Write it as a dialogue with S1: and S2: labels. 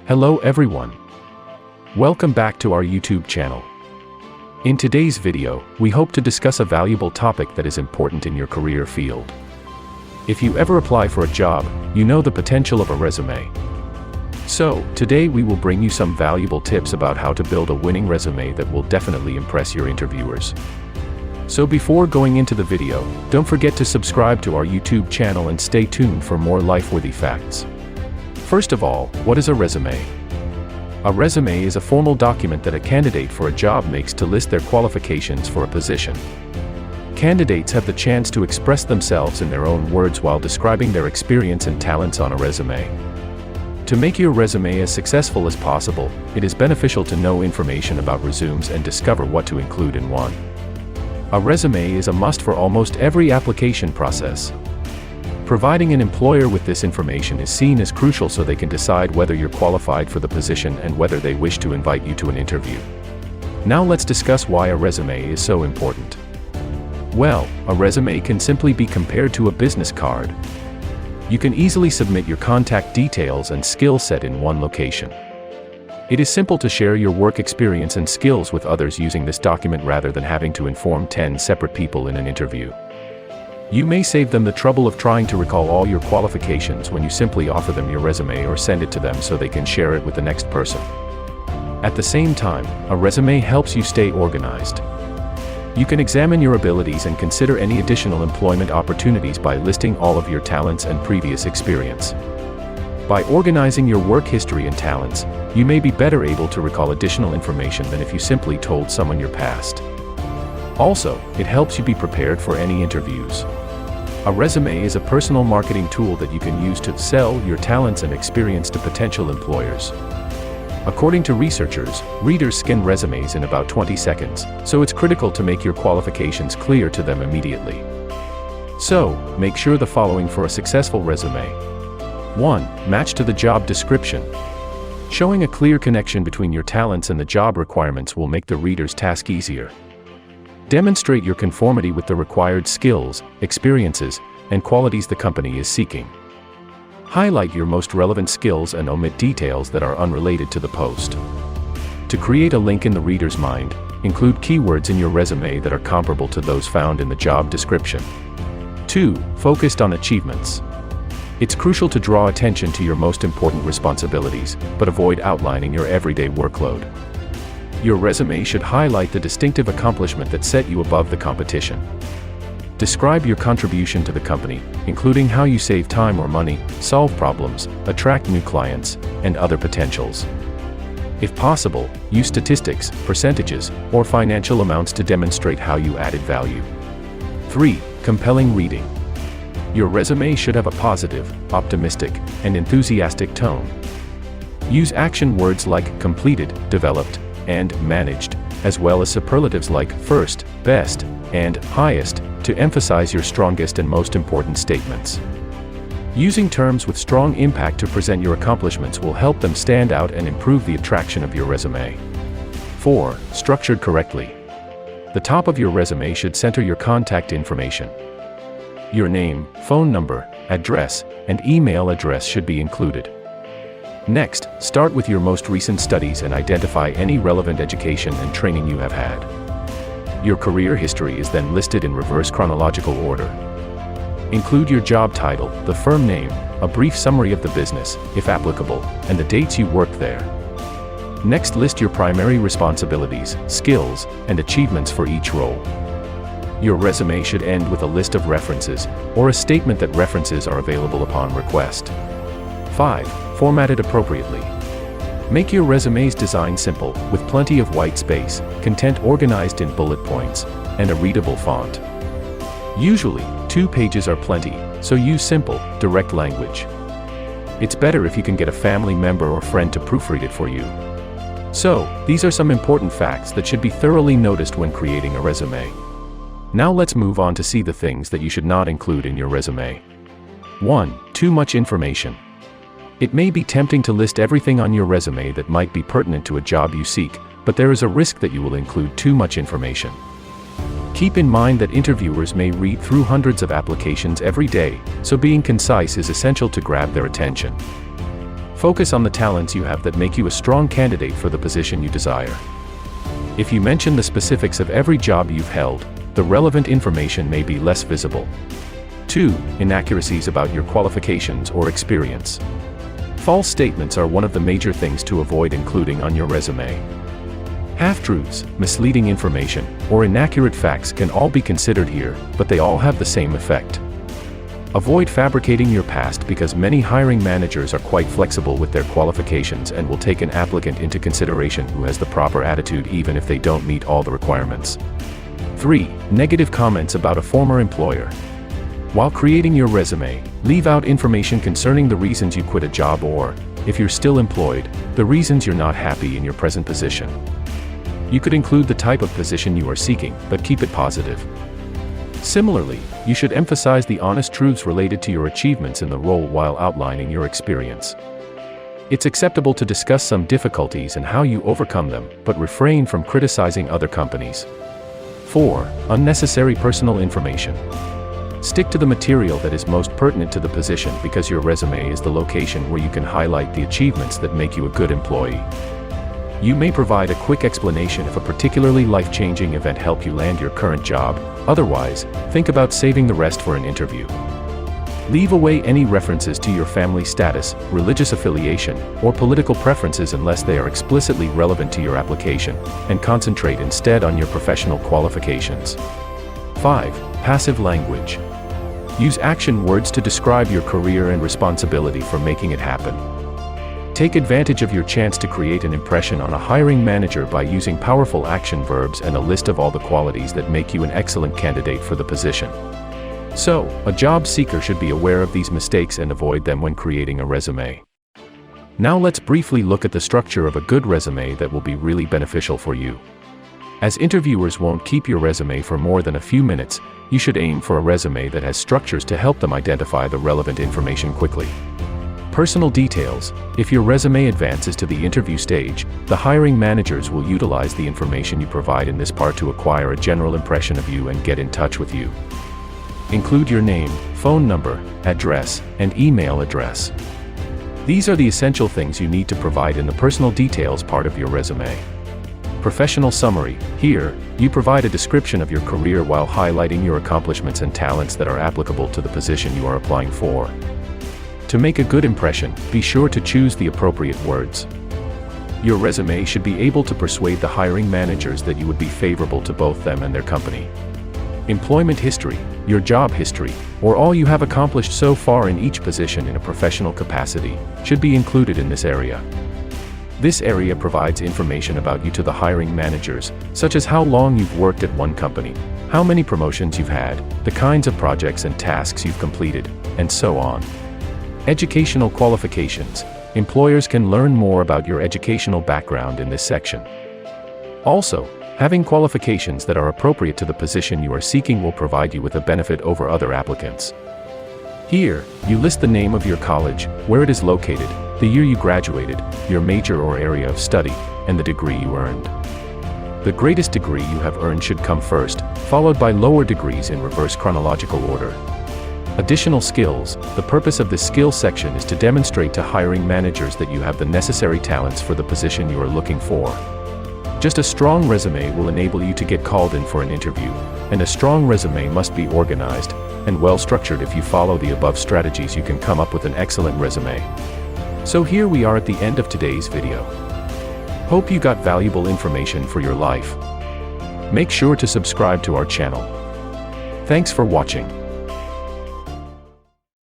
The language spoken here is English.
S1: Hello everyone. Welcome back to our YouTube channel. In today's video, we hope to discuss a valuable topic that is important in your career field. If you ever apply for a job, you know the potential of a resume. So, today we will bring you some valuable tips about how to build a winning resume that will definitely impress your interviewers. So before going into the video, don't forget to subscribe to our YouTube channel and stay tuned for more life-worthy facts. First of all, what is a resume? A resume is a formal document that a candidate for a job makes to list their qualifications for a position. Candidates have the chance to express themselves in their own words while describing their experience and talents on a resume. To make your resume as successful as possible, it is beneficial to know information about resumes and discover what to include in one. A resume is a must for almost every application process. Providing an employer with this information is seen as crucial so they can decide whether you're qualified for the position and whether they wish to invite you to an interview. Now let's discuss why a resume is so important. Well, a resume can simply be compared to a business card. You can easily submit your contact details and skill set in one location. It is simple to share your work experience and skills with others using this document rather than having to inform 10 separate people in an interview. You may save them the trouble of trying to recall all your qualifications when you simply offer them your resume or send it to them so they can share it with the next person. At the same time, a resume helps you stay organized. You can examine your abilities and consider any additional employment opportunities by listing all of your talents and previous experience. By organizing your work history and talents, you may be better able to recall additional information than if you simply told someone your past. Also, it helps you be prepared for any interviews. A resume is a personal marketing tool that you can use to sell your talents and experience to potential employers. According to researchers, readers scan resumes in about 20 seconds, so it's critical to make your qualifications clear to them immediately. So, make sure the following for a successful resume. 1. Match to the job description. Showing a clear connection between your talents and the job requirements will make the reader's task easier. Demonstrate your conformity with the required skills, experiences, and qualities the company is seeking. Highlight your most relevant skills and omit details that are unrelated to the post. To create a link in the reader's mind, include keywords in your resume that are comparable to those found in the job description. 2. Focused on achievements. It's crucial to draw attention to your most important responsibilities, but avoid outlining your everyday workload. Your resume should highlight the distinctive accomplishment that set you above the competition. Describe your contribution to the company, including how you save time or money, solve problems, attract new clients, and other potentials. If possible, use statistics, percentages, or financial amounts to demonstrate how you added value. 3. Compelling reading. Your resume should have a positive, optimistic, and enthusiastic tone. Use action words like completed, developed, and managed, as well as superlatives like first, best, and highest, to emphasize your strongest and most important statements. Using terms with strong impact to present your accomplishments will help them stand out and improve the attraction of your resume. 4. Structured correctly. The top of your resume should center your contact information. Your name, phone number, address, and email address should be included. Next, start with your most recent studies and identify any relevant education and training you have had. Your career history is then listed in reverse chronological order. Include your job title, the firm name, a brief summary of the business, if applicable, and the dates you worked there. Next, list your primary responsibilities, skills, and achievements for each role. Your resume should end with a list of references, or a statement that references are available upon request. 5. Formatted appropriately. Make your resume's design simple, with plenty of white space, content organized in bullet points, and a readable font. Usually, 2 pages are plenty, so use simple, direct language. It's better if you can get a family member or friend to proofread it for you. So, these are some important facts that should be thoroughly noticed when creating a resume. Now let's move on to see the things that you should not include in your resume. 1. Too much information. It may be tempting to list everything on your resume that might be pertinent to a job you seek, but there is a risk that you will include too much information. Keep in mind that interviewers may read through hundreds of applications every day, so being concise is essential to grab their attention. Focus on the talents you have that make you a strong candidate for the position you desire. If you mention the specifics of every job you've held, the relevant information may be less visible. 2. Inaccuracies about your qualifications or experience. False statements are one of the major things to avoid including on your resume. Half-truths, misleading information, or inaccurate facts can all be considered here, but they all have the same effect. Avoid fabricating your past because many hiring managers are quite flexible with their qualifications and will take an applicant into consideration who has the proper attitude even if they don't meet all the requirements. 3. Negative comments about a former employer. While creating your resume, leave out information concerning the reasons you quit a job or, if you're still employed, the reasons you're not happy in your present position. You could include the type of position you are seeking, but keep it positive. Similarly, you should emphasize the honest truths related to your achievements in the role while outlining your experience. It's acceptable to discuss some difficulties and how you overcome them, but refrain from criticizing other companies. 4. Unnecessary personal information. Stick to the material that is most pertinent to the position because your resume is the location where you can highlight the achievements that make you a good employee. You may provide a quick explanation if a particularly life-changing event helped you land your current job. Otherwise, think about saving the rest for an interview. Leave away any references to your family status, religious affiliation, or political preferences unless they are explicitly relevant to your application, and concentrate instead on your professional qualifications. 5. Passive language. Use action words to describe your career and responsibility for making it happen. Take advantage of your chance to create an impression on a hiring manager by using powerful action verbs and a list of all the qualities that make you an excellent candidate for the position. So, a job seeker should be aware of these mistakes and avoid them when creating a resume. Now let's briefly look at the structure of a good resume that will be really beneficial for you. As interviewers won't keep your resume for more than a few minutes, you should aim for a resume that has structures to help them identify the relevant information quickly. Personal details. If your resume advances to the interview stage, the hiring managers will utilize the information you provide in this part to acquire a general impression of you and get in touch with you. Include your name, phone number, address, and email address. These are the essential things you need to provide in the personal details part of your resume. Professional summary. Here, you provide a description of your career while highlighting your accomplishments and talents that are applicable to the position you are applying for. To make a good impression, be sure to choose the appropriate words. Your resume should be able to persuade the hiring managers that you would be favorable to both them and their company. Employment history, your job history, or all you have accomplished so far in each position in a professional capacity, should be included in this area. This area provides information about you to the hiring managers, such as how long you've worked at one company, how many promotions you've had, the kinds of projects and tasks you've completed, and so on. Educational qualifications. Employers can learn more about your educational background in this section. Also, having qualifications that are appropriate to the position you are seeking will provide you with a benefit over other applicants. Here, you list the name of your college, where it is located, the year you graduated, your major or area of study, and the degree you earned. The greatest degree you have earned should come first, followed by lower degrees in reverse chronological order. Additional skills. The purpose of this skills section is to demonstrate to hiring managers that you have the necessary talents for the position you are looking for. Just a strong resume will enable you to get called in for an interview, and a strong resume must be organized and well structured. If you follow the above strategies, you can come up with an excellent resume. So here we are at the end of today's video. Hope you got valuable information for your life. Make sure to subscribe to our channel. Thanks for watching.